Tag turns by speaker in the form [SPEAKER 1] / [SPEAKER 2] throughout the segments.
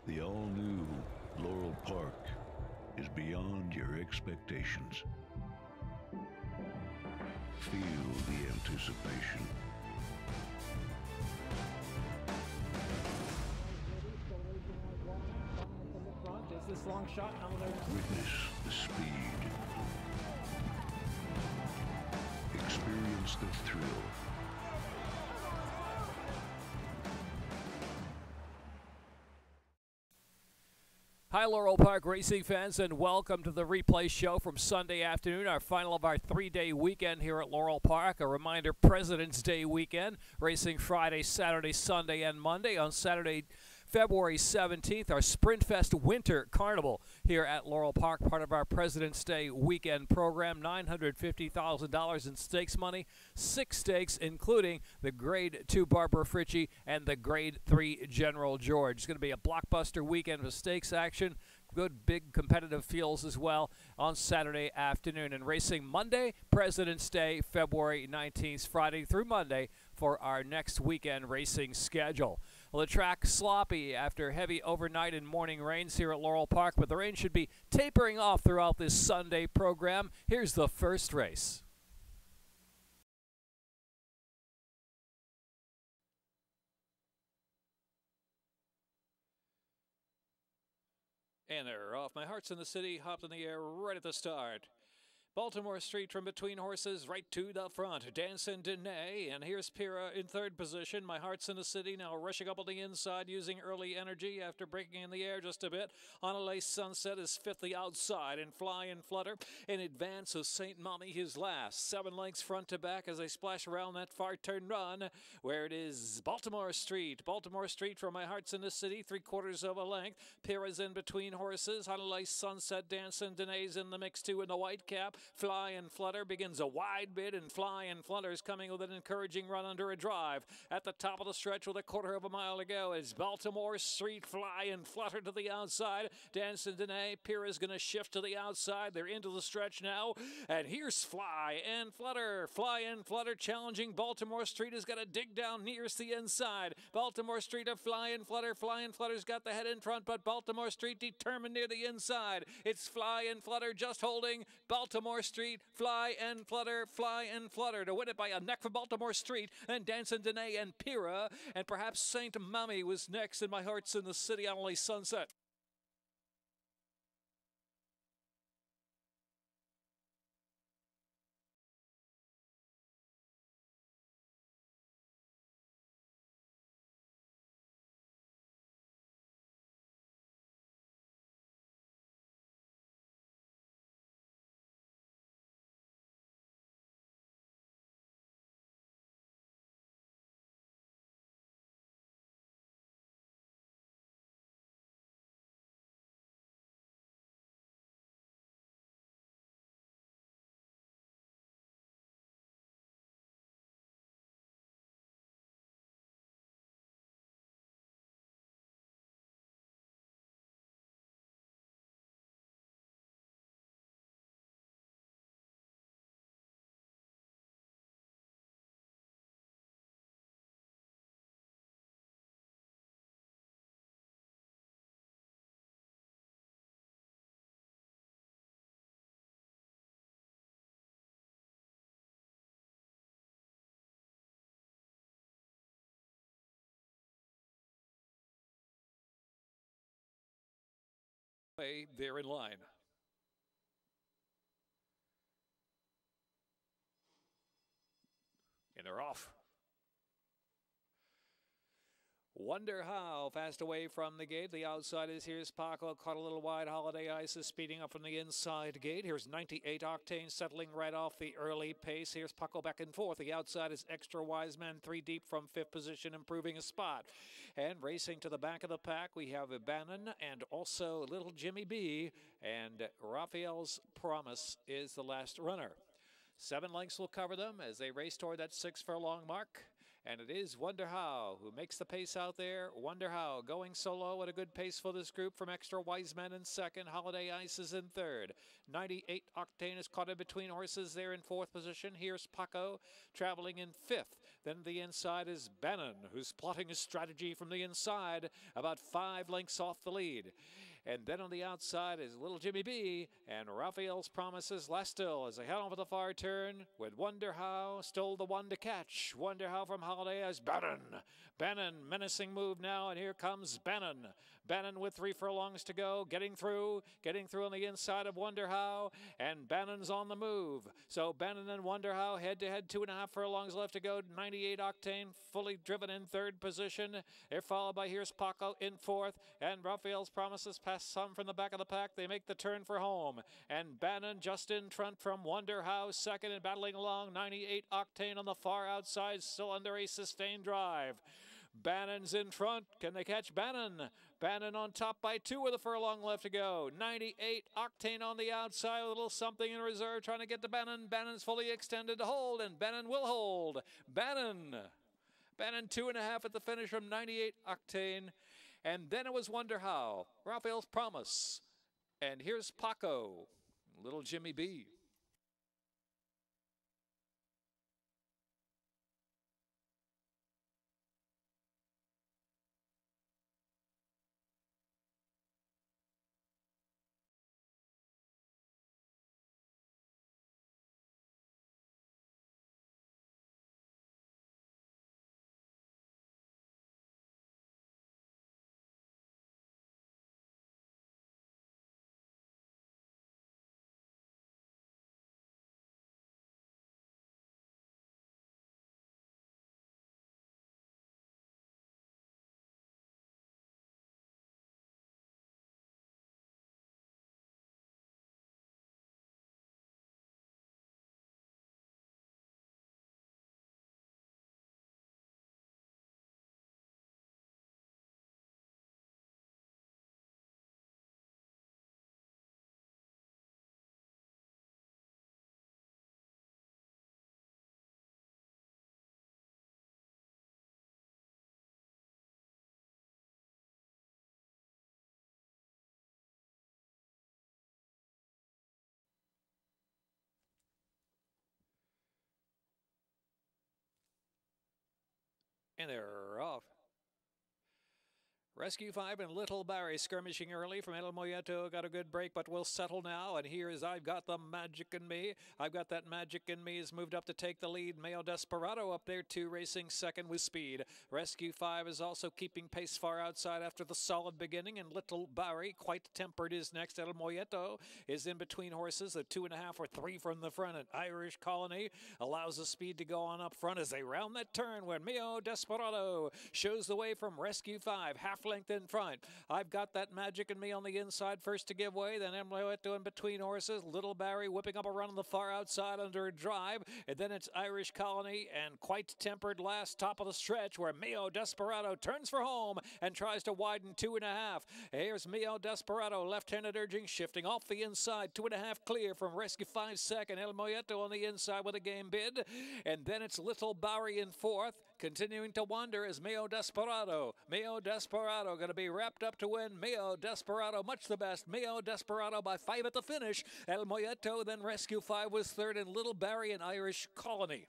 [SPEAKER 1] The all-new Laurel Park is beyond your expectations. Feel the anticipation.
[SPEAKER 2] Is this long shot?
[SPEAKER 1] Witness the speed. Experience the thrill.
[SPEAKER 3] Hi, Laurel Park racing fans, and welcome to the replay show from Sunday afternoon, our final of our three-day weekend here at Laurel Park. A reminder, President's Day weekend, racing Friday, Saturday, Sunday, and Monday. On Saturday, February 17th, our Sprint Fest Winter Carnival here at Laurel Park, part of our President's Day weekend program. $950,000 in stakes money, 6 stakes, including the Grade 2 Barbara Fritchie and the Grade 3 General George. It's going to be a blockbuster weekend of stakes action. Good big competitive fields as well on Saturday afternoon. And racing Monday, President's Day, February 19th, Friday through Monday for our next weekend racing schedule. Well, the track sloppy after heavy overnight and morning rains here at Laurel Park, but the rain should be tapering off throughout this Sunday program. Here's the first race. And they're off. My Heart's in the City hopped in the air right at the start. Baltimore Street from between horses right to the front. Dancing Dene, and here's Pira in third position. My Heart's in the City now rushing up on the inside using early energy after breaking in the air just a bit. On a Lace Sunset is fifth the outside, and Fly and Flutter in advance of St. Mommy his last. 7 lengths front to back as they splash around that far turn run where it is Baltimore Street. Baltimore Street from My Heart's in the City, 3/4 of a length. Pira's in between horses. On a Lace Sunset, Dancing Dene's in the mix too in the white cap. Fly and Flutter begins a wide bid, and Fly and Flutter is coming with an encouraging run under a drive. At the top of the stretch with 1/4 of a mile to go is Baltimore Street, Fly and Flutter to the outside. Dancing Dene, Pira's going to shift to the outside. They're into the stretch now, and here's Fly and Flutter. Fly and Flutter challenging Baltimore Street has got to dig down nearest the inside. Baltimore Street of Fly and Flutter. Fly and Flutter's got the head in front, but Baltimore Street determined near the inside. It's Fly and Flutter just holding Baltimore Street, Fly and Flutter to win it by a neck for Baltimore Street, and Dancing Dene and Pira, and perhaps St. Mommy was next in My Heart's in the City on Lace Sunset. They're in line. And they're off. Wonder How, fast away from the gate. The outside is here's Paco, caught a little wide. Holiday Ice is speeding up from the inside gate. Here's 98 Octane settling right off the early pace. Here's Paco back and forth. The outside is Extra Wise Man, 3 deep from 5th position, improving a spot. And racing to the back of the pack, we have Bannon and also Little Jimmy B. And Raphael's Promise is the last runner. 7 lengths will cover them as they race toward that 6 furlong mark. And it is Wonder How who makes the pace out there. Wonder How going solo at a good pace for this group from Extra Wise Men in second. Holiday Ice is in third. 98 Octane is caught in between horses there in fourth position. Here's Paco traveling in fifth. Then the inside is Bannon, who's plotting his strategy from the inside, about 5 lengths off the lead. And then on the outside is Little Jimmy B, and Raphael's Promises last still as they head over the far turn with Wonder How still the one to catch. Wonder How from Holiday as Bannon. Bannon, menacing move now, and here comes Bannon. Bannon with 3 furlongs to go, getting through on the inside of Wonder How, and Bannon's on the move. So Bannon and Wonder How head to head, 2.5 furlongs left to go. 98 Octane fully driven in third position. They're followed by Here's Paco in fourth, and Raphael's Promises pass some from the back of the pack. They make the turn for home, and Bannon just in front from Wonder How, second and battling along. 98 Octane on the far outside, still under a sustained drive. Bannon's in front. Can they catch Bannon? Bannon on top by 2 with a furlong left to go. 98 Octane on the outside, a little something in reserve trying to get to Bannon. Bannon's fully extended to hold, and Bannon will hold. Bannon 2.5 at the finish from 98 Octane. And then it was Wonder How, Raphael's Promise. And here's Paco, Little Jimmy B. And they're off. Rescue 5 and Little Bari skirmishing early from El Moyeto. Got a good break, but will settle now. And here's I've Got the Magic in Me. I've Got That Magic in Me has moved up to take the lead. Mayo Desperado up there too, racing second with speed. Rescue 5 is also keeping pace far outside after the solid beginning. And Little Bari, Quite Tempered, is next. El Moyeto is in between horses, a 2.5 or 3 from the front. And Irish Colony allows the speed to go on up front as they round that turn where Mayo Desperado shows the way from Rescue 5. Half length in front. I've Got That Magic in Me on the inside first to give way, then Moyeto in between horses. Little Bari whipping up a run on the far outside under a drive, and then it's Irish Colony and Quite Tempered last, top of the stretch where Mayo Desperado turns for home and tries to widen 2.5. Here's Mayo Desperado, left-handed urging, shifting off the inside, 2.5 clear from Rescue 5 second. El Moyeto on the inside with a game bid, and then it's Little Bari in fourth. Continuing to wander is Mayo Desperado. Mayo Desperado going to be wrapped up to win. Mayo Desperado, much the best. Mayo Desperado by 5 at the finish. El Moyeto, then Rescue 5 was third, and Little Bari and Irish Colony.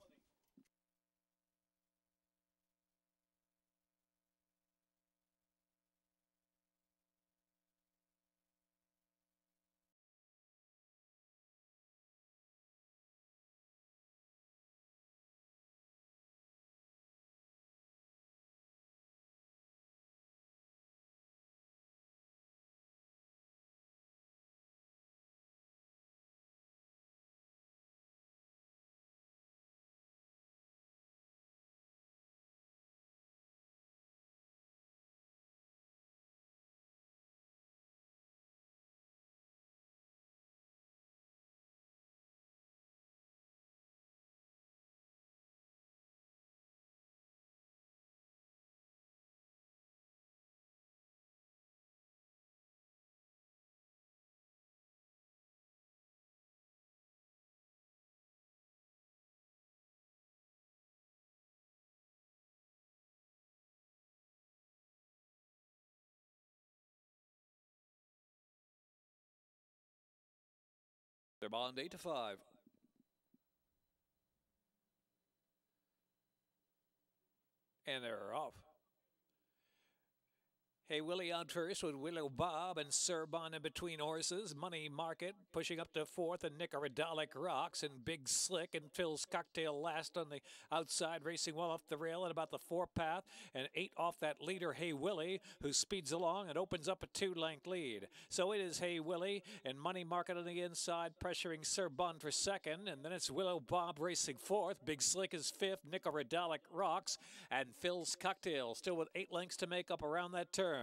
[SPEAKER 3] They're bond 8-5. And they're off. Hey, Willie out first with Willow Bob and Sir Bon in between horses. Money Market pushing up to fourth, and Nicoradolic Rocks and Big Slick and Phil's Cocktail last on the outside, racing well off the rail at about the 4 path, and 8 off that leader, Hey Willie, who speeds along and opens up a 2-length lead. So it is Hey Willie and Money Market on the inside, pressuring Sir Bon for second, and then it's Willow Bob racing fourth. Big Slick is fifth, Nicoradolic Rocks, and Phil's Cocktail still with 8 lengths to make up around that turn.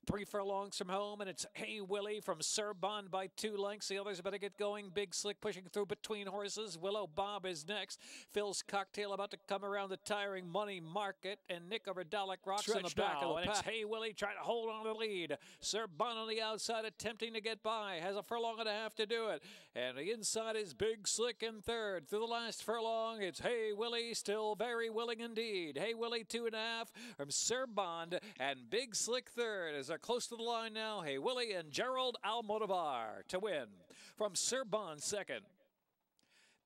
[SPEAKER 3] 3 furlongs from home, and it's Hey Willie from Sir Bon by 2 lengths. The others better get going. Big Slick pushing through between horses. Willow Bob is next. Phil's Cocktail about to come around the tiring Money Market, and Nicoradolic Rocks in the back of the pack. It's Hey Willie trying to hold on to the lead. Sir Bon on the outside attempting to get by. Has a furlong and a half to do it. And the inside is Big Slick in third. Through the last furlong, it's Hey Willie still very willing indeed. Hey Willie 2.5 from Sir Bon, and Big Slick third as they're close to the line now. Hey Willie and Gerald Almodovar to win from Sir Bon second.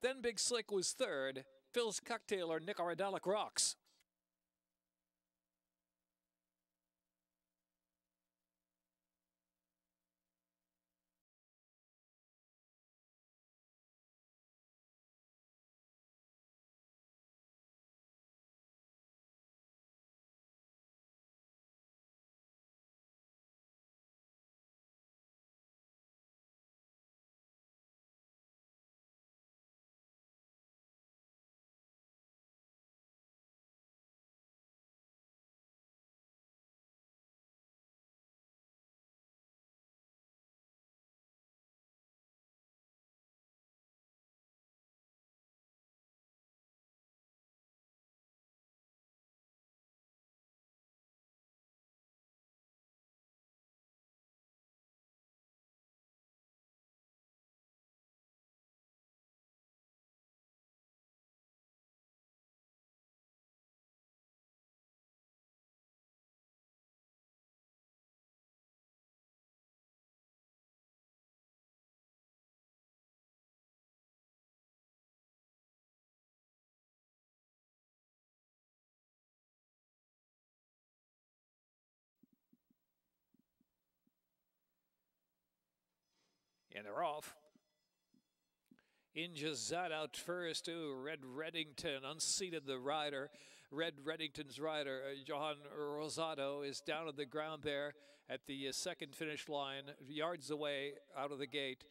[SPEAKER 3] Then Big Slick was third. Phil's Cocktail or Nicoradolic Rocks. And they're off. Injazat out first. Ooh, Red Reddington unseated the rider. Red Reddington's rider, Johan Rosado, is down on the ground there at the second finish line, yards away out of the gate.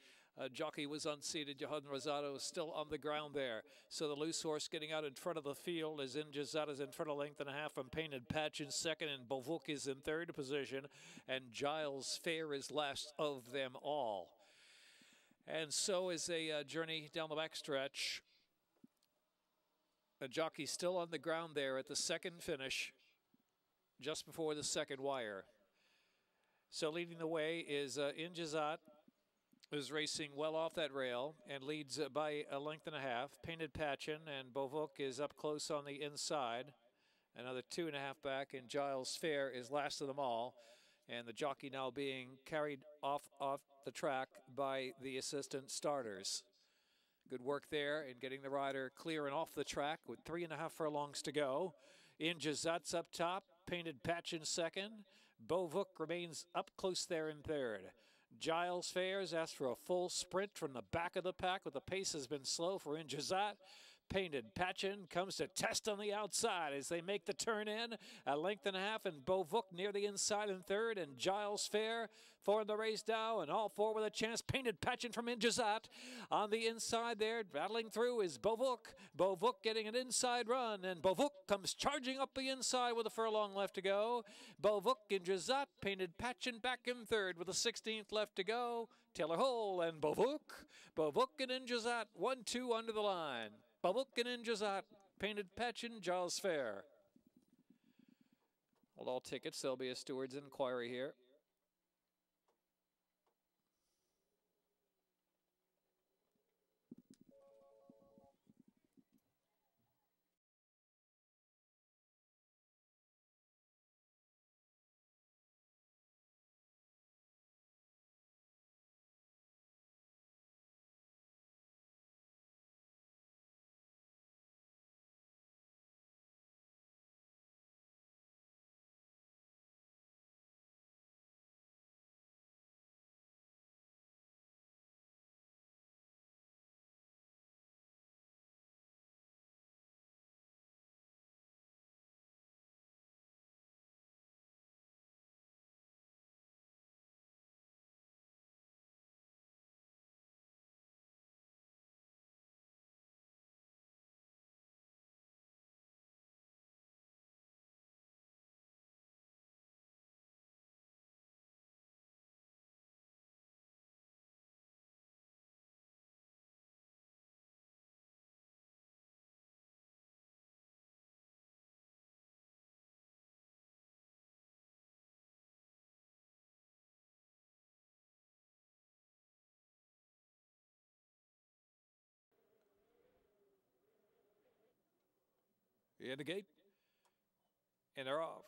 [SPEAKER 3] Jockey was unseated. Johan Rosado is still on the ground there. So the loose horse getting out in front of the field is Injazata's in front of 1.5 lengths from Painted Patch in second, and Bovuk is in third position, and Giles Fair is last of them all. And so is a journey down the backstretch. The jockey still on the ground there at the second finish, just before the second wire. So leading the way is Injazat, who's racing well off that rail and leads by 1.5 lengths. Painted Patchin and Bovuk is up close on the inside. Another 2.5 back, and Giles Fair is last of them all. And the jockey now being carried off the track by the assistant starters. Good work there in getting the rider clear and off the track with 3.5 furlongs to go. Injazat's up top, Painted Patch in second. Bovuk remains up close there in third. Giles Fairs asked for a full sprint from the back of the pack, but the pace has been slow for Injazat. Painted Patchin comes to test on the outside as they make the turn in. 1.5 lengths, and Bovuk near the inside in third, and Giles Fair for the race now, and all four with a chance. Painted Patchin from Injazat on the inside there. Battling through is Bovuk. Bovuk getting an inside run, and Bovuk comes charging up the inside with a furlong left to go. Bovuk, Injazat, Painted Patchin back in third with a 16th left to go. Taylor Hole and Bovuk. Bovuk and Injazat, 1-2 under the line. Bovuk and Injazat, Painted Patchin, Giles Fair. Hold all tickets. There'll be a steward's inquiry here. in the gate. And they're off.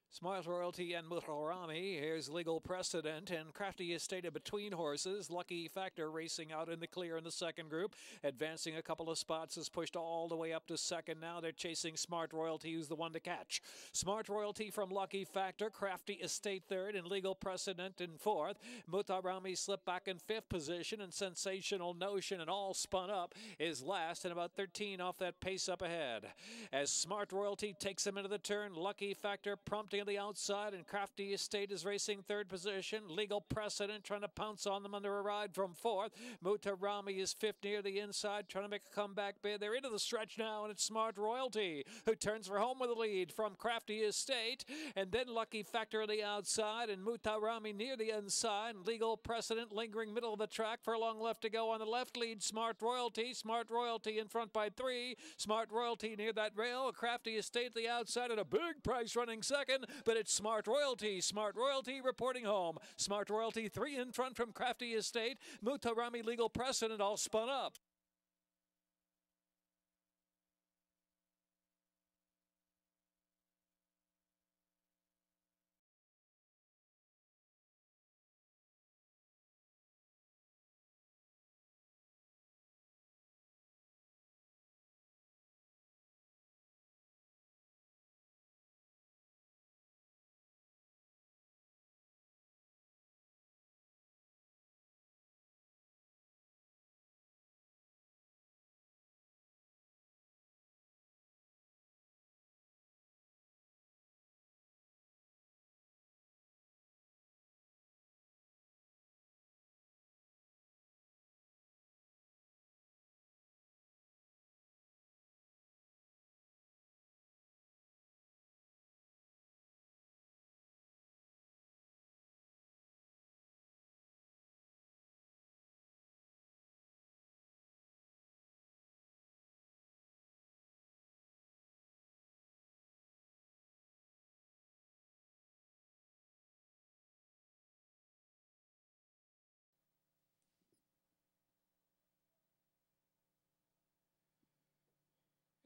[SPEAKER 3] Smart Royalty and Mutaraamy. Here's Legal Precedent and Crafty is stated between horses. Lucky Factor racing out in the clear in the second group. Advancing a couple of spots is pushed all the way up to second. Now they're chasing Smart Royalty, who's the one to catch. Smart Royalty from Lucky Factor. Crafty Estate third and Legal Precedent in fourth. Mutaraamy slipped back in fifth position and Sensational Notion and All Spun Up is last and about 13 off that pace up ahead. As Smart Royalty takes him into the turn, Lucky Factor prompting the outside and Crafty Estate is racing third position. Legal Precedent trying to pounce on them under a ride from fourth. Mutaraamy is fifth near the inside trying to make a comeback bid. They're into the stretch now and it's Smart Royalty who turns for home with the lead from Crafty Estate and then Lucky Factor on the outside and Mutaraamy near the inside. Legal Precedent lingering middle of the track. Furlong left to go on the left lead. Smart Royalty. Smart Royalty in front by 3. Smart Royalty near that rail. Crafty Estate the outside at a big price running second. But it's Smart Royalty. Smart Royalty reporting home. Smart Royalty 3 in front from Crafty Estate. Mutaraamy Legal Precedent all spun up.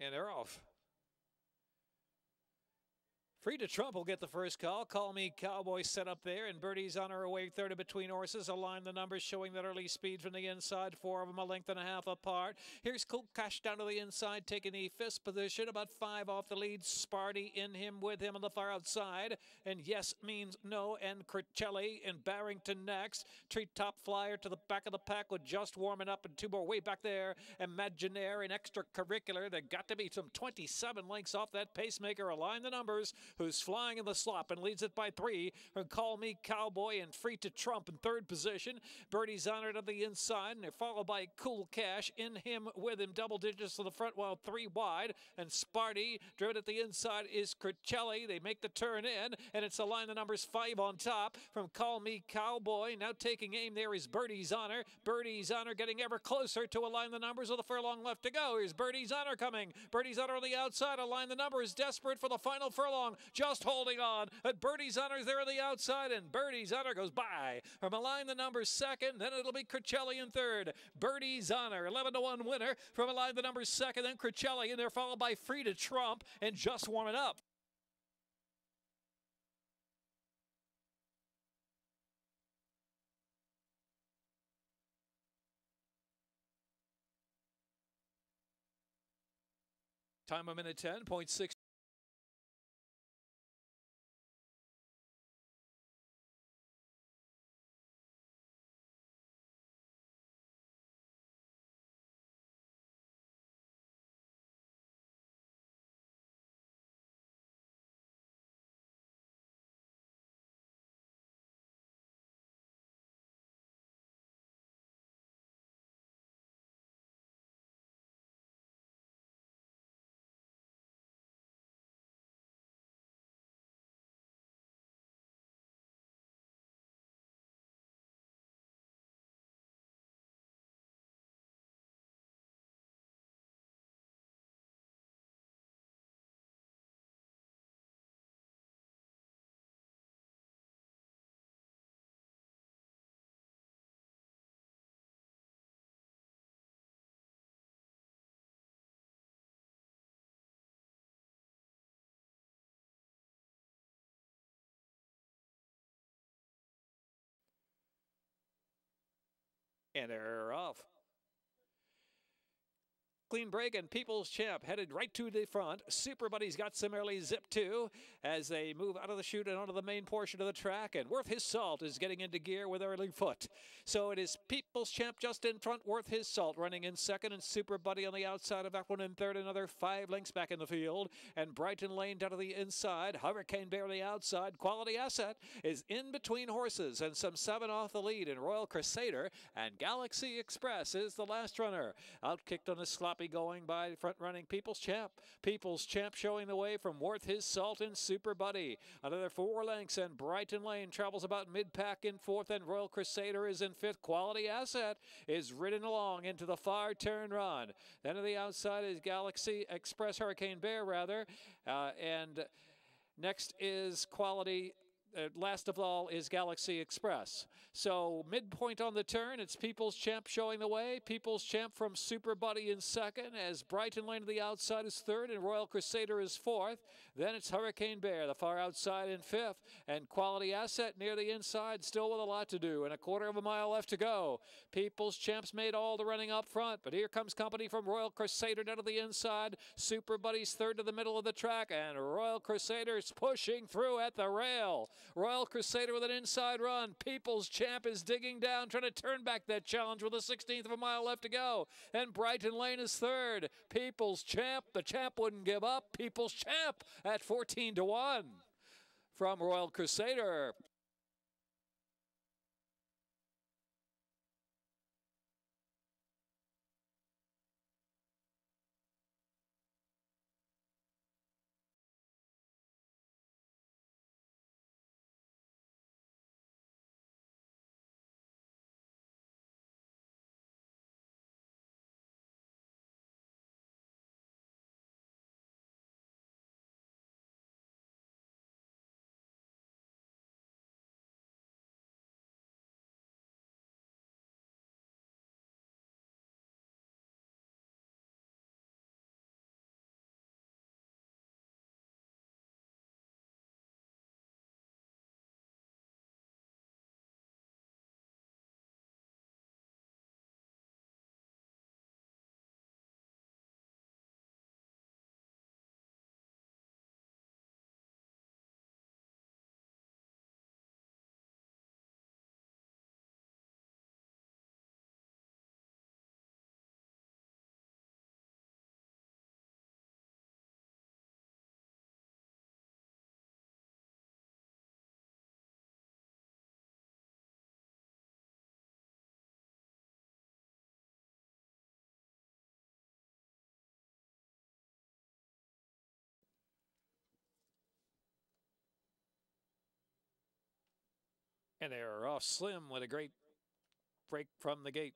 [SPEAKER 3] And they're off. Free to Trump will get the first call. Call Me Cowboy set up there, and Birdies on her way third between horses. Align the numbers showing that early speed from the inside. 4 of them a length and a half apart. Here's Cool Cash down to the inside, taking the fifth position. About 5 off the lead. Sparty in him with him on the far outside. And Yes Means No and Crouchelll and Barrington next. Treetop Flyer to the back of the pack with just warming up and 2 more way back there. Imaginaire and Extracurricular. There got to be some 27 lengths off that pacemaker. Align the numbers. Who's flying in the slop and leads it by 3. And Call Me Cowboy and Free to Trump in third position. Birdies honored on the inside, and they're followed by Cool Cash in him with him. Double digits to the front while 3 wide. And Sparty driven at the inside is Crouchelll. They make the turn in, and it's a line the numbers 5 on top from Call Me Cowboy. Now taking aim there is Birdie's Honor. Birdie's Honor getting ever closer to align the numbers with a furlong left to go. Here's Birdie's Honor coming. Birdie's Honor on the outside. Align the numbers. Desperate for the final furlong. Just holding on. But Birdie's Honor there on the outside, and Birdie's Honor goes by. From Align the Numbers second, then it'll be Crouchelll in third. Birdie's Honor, 11-1 winner. From Align the Numbers second, then Crouchelll in there, followed by Free to Trump, and Just Warming Up. Time a minute 10.6. And they're off. Clean break and People's Champ headed right to the front. Super Buddy's got some early zip too as they move out of the chute and onto the main portion of the track. And Worth His Salt is getting into gear with early foot. So it is People's Champ just in front, Worth His Salt running in second, and Super Buddy on the outside of that one in third. Another 5 lengths back in the field. And Brighton Lane down to the inside. Hurricane Bear on the outside. Quality Asset is in between horses and some 7 off the lead. And Royal Crusader and Galaxy Express is the last runner. Outkicked on a sloppy going by front-running People's Champ. People's Champ showing the way from Worth His Salt and Super Buddy. Another 4 lengths, and Brighton Lane travels about mid-pack in fourth, and Royal Crusader is in fifth. Quality Asset is ridden along into the far turn run. Then to the outside is Galaxy Express, Hurricane Bear rather, and next is Quality. Last of all is Galaxy Express. So midpoint on the turn, it's People's Champ showing the way. People's Champ from Super Buddy in second, as Brighton Lane to the outside is third, and Royal Crusader is fourth. Then it's Hurricane Bear, the far outside in fifth, and Quality Asset near the inside, still with a lot to do, and a quarter of a mile left to go. People's Champ's made all the running up front, but here comes company from Royal Crusader down to the inside. Super Buddy's third to the middle of the track, and Royal Crusader's pushing through at the rail. Royal Crusader with an inside run. People's Champ is digging down, trying to turn back that challenge with a 16th of a mile left to go. And Brighton Lane is third. People's Champ, the champ wouldn't give up. People's Champ at 14-1 from Royal Crusader. And they're off Slim with a great break from the gate.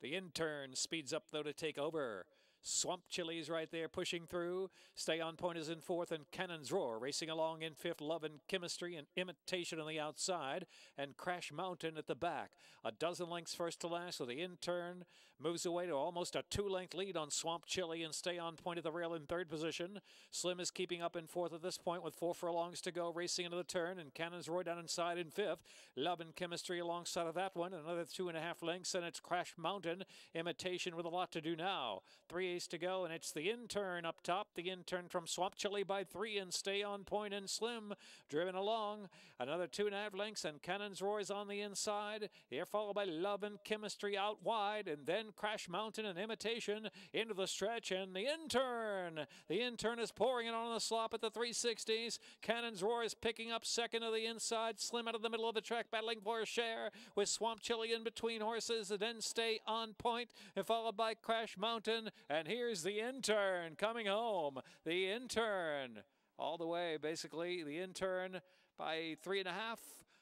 [SPEAKER 3] The intern speeds up, though, to take over. Swamp Chili's right there pushing through. Stay on Point is in fourth, and Cannon's Roar racing along in fifth. Love and Chemistry and Imitation on the outside, and Crash Mountain at the back. A dozen lengths first to last, so the intern moves away to almost a 2-length lead on Swamp Chili, and Stay on Point at the rail in third position. Slim is keeping up in fourth at this point with 4 furlongs to go, racing into the turn, and Cannon's Roar down inside in fifth. Love and Chemistry alongside of that one, another 2.5 lengths, and it's Crash Mountain. Imitation with a lot to do now. 3 ace to go, and it's the intern up top. The intern from Swamp Chili by 3, and Stay on Point and Slim driven along. Another 2.5 lengths, and Cannon's Roar is on the inside. Here followed by Love and Chemistry out wide, and then Crash Mountain and Imitation into the stretch, and the intern. The intern is pouring it on the slop at the 360s. Cannon's Roar is picking up second to the inside. Slim out of the middle of the track, battling for a share with Swamp Chili in between horses, and then Stay on Point, and followed by Crash Mountain. And here's the intern coming home. The intern all the way, basically. The intern by 3.5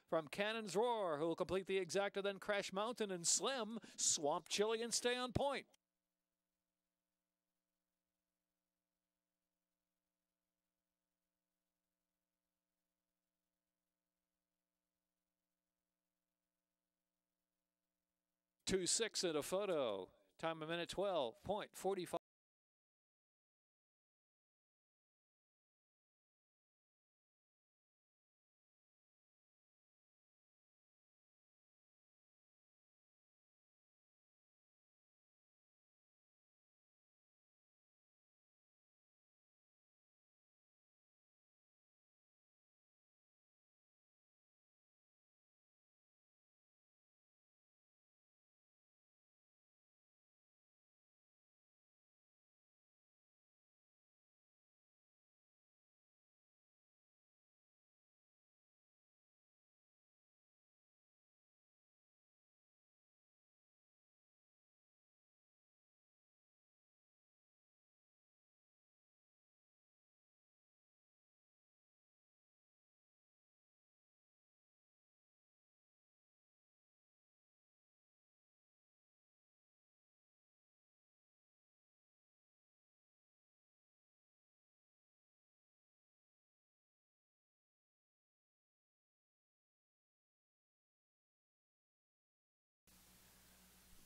[SPEAKER 3] from Cannon's Roar, who will complete the exacta, then Crash Mountain and Slim, Swamp Chili, and Stay on Point. .26 at a photo. Time a minute 12.45.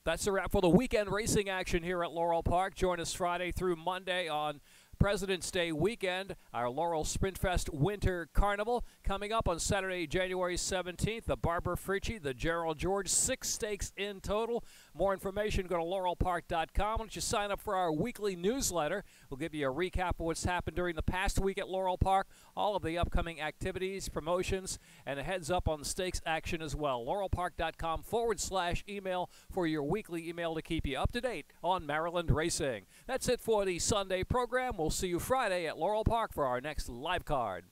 [SPEAKER 3] That's a wrap for the weekend racing action here at Laurel Park. Join us Friday through Monday on President's Day weekend, our Laurel Sprint Fest Winter Carnival. Coming up on Saturday, January 17th, the Barbara Fricci, the Gerald George, 6 stakes in total. More information, go to laurelpark.com. Why don't you sign up for our weekly newsletter? We'll give you a recap of what's happened during the past week at Laurel Park, all of the upcoming activities, promotions, and a heads up on the stakes action as well. laurelpark.com/email for your weekly email to keep you up to date on Maryland racing. That's it for the Sunday program. We'll see you Friday at Laurel Park for our next live card.